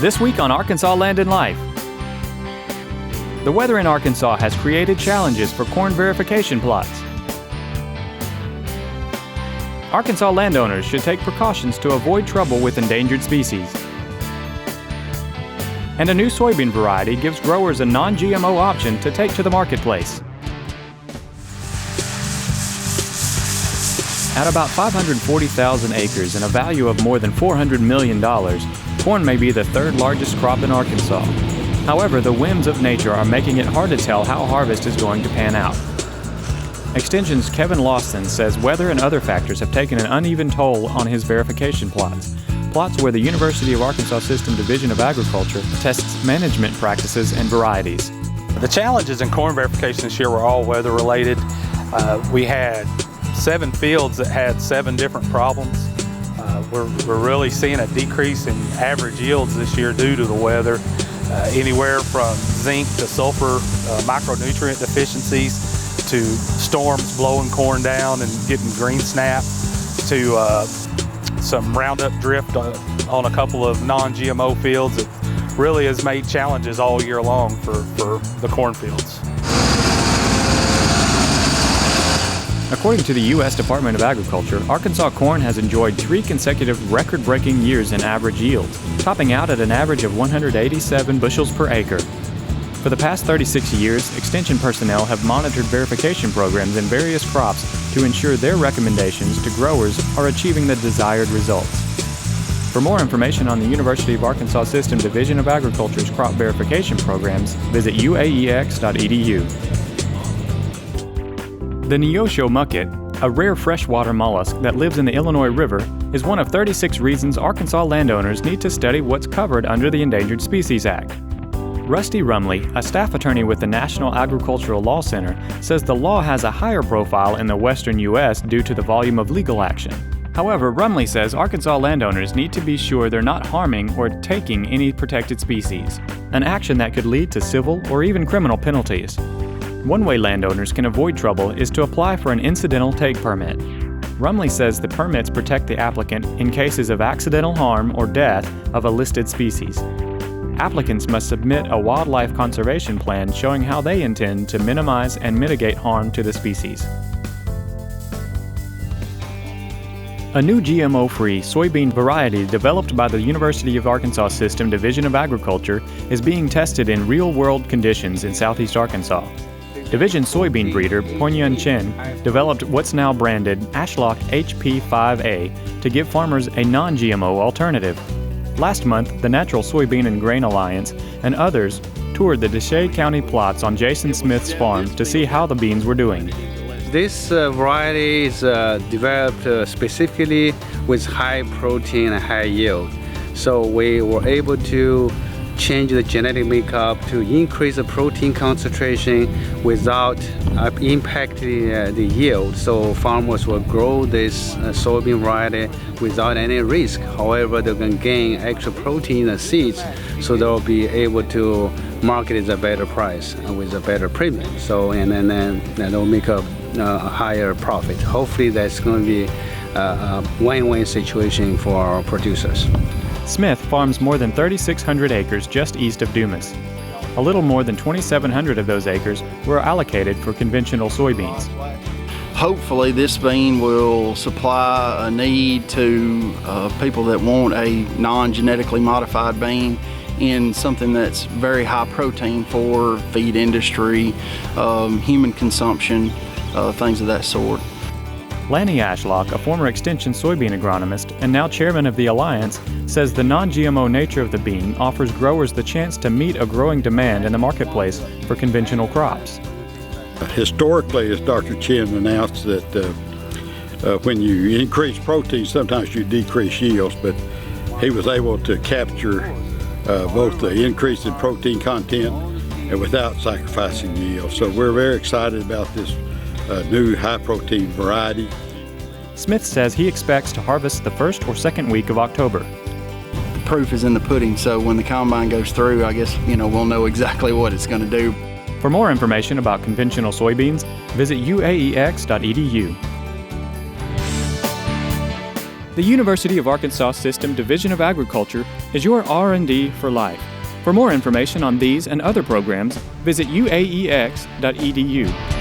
This week on Arkansas Land and Life. The weather in Arkansas has created challenges for corn verification plots. Arkansas landowners should take precautions to avoid trouble with endangered species. And a new soybean variety gives growers a non-GMO option to take to the marketplace. At about 540,000 acres and a value of more than $400 million, corn may be the third largest crop in Arkansas. However, the whims of nature are making it hard to tell how harvest is going to pan out. Extension's Kevin Lawson says weather and other factors have taken an uneven toll on his verification plots where the University of Arkansas System Division of Agriculture tests management practices and varieties. The challenges in corn verification this year were all weather related. We had 7 fields that had 7 different problems. We're really seeing a decrease in average yields this year due to the weather. Anywhere from zinc to sulfur micronutrient deficiencies to storms blowing corn down and getting green snap to some Roundup drift on a couple of non-GMO fields. It really has made challenges all year long for the cornfields. According to the U.S. Department of Agriculture, Arkansas corn has enjoyed 3 consecutive record-breaking years in average yield, topping out at an average of 187 bushels per acre. For the past 36 years, Extension personnel have monitored verification programs in various crops to ensure their recommendations to growers are achieving the desired results. For more information on the University of Arkansas System Division of Agriculture's crop verification programs, visit uaex.edu. The Neosho mucket, a rare freshwater mollusk that lives in the Illinois River, is one of 36 reasons Arkansas landowners need to study what's covered under the Endangered Species Act. Rusty Rumley, a staff attorney with the National Agricultural Law Center, says the law has a higher profile in the western U.S. due to the volume of legal action. However, Rumley says Arkansas landowners need to be sure they're not harming or taking any protected species, an action that could lead to civil or even criminal penalties. One way landowners can avoid trouble is to apply for an incidental take permit. Rumley says the permits protect the applicant in cases of accidental harm or death of a listed species. Applicants must submit a wildlife conservation plan showing how they intend to minimize and mitigate harm to the species. A new GMO-free soybean variety developed by the University of Arkansas System Division of Agriculture is being tested in real-world conditions in southeast Arkansas. Division soybean breeder Poinyan Chen developed what's now branded Ashlock HP5A to give farmers a non-GMO alternative. Last month, the Natural Soybean and Grain Alliance and others toured the Deshay County plots on Jason Smith's farm to see how the beans were doing. This variety is developed specifically with high protein and high yield. So we were able to change the genetic makeup to increase the protein concentration without impacting the yield. So farmers will grow this soybean variety without any risk. However, they can gain extra protein in the seeds, so they'll be able to market it at a better price and with a better premium. So and then they'll make a higher profit. Hopefully, that's going to be a win-win situation for our producers. Smith farms more than 3,600 acres just east of Dumas. A little more than 2,700 of those acres were allocated for conventional soybeans. Hopefully this bean will supply a need to people that want a non-genetically modified bean in something that's very high protein for feed industry, human consumption, things of that sort. Lanny Ashlock, a former Extension soybean agronomist and now chairman of the Alliance, says the non-GMO nature of the bean offers growers the chance to meet a growing demand in the marketplace for conventional crops. Historically, as Dr. Chen announced, that when you increase protein, sometimes you decrease yields, but he was able to capture both the increase in protein content and without sacrificing yield. So we're very excited about this new high-protein variety. Smith says he expects to harvest the first or second week of October. The proof is in the pudding, so when the combine goes through, I guess, we'll know exactly what it's going to do. For more information about conventional soybeans, visit uaex.edu. The University of Arkansas System Division of Agriculture is your R&D for life. For more information on these and other programs, visit uaex.edu.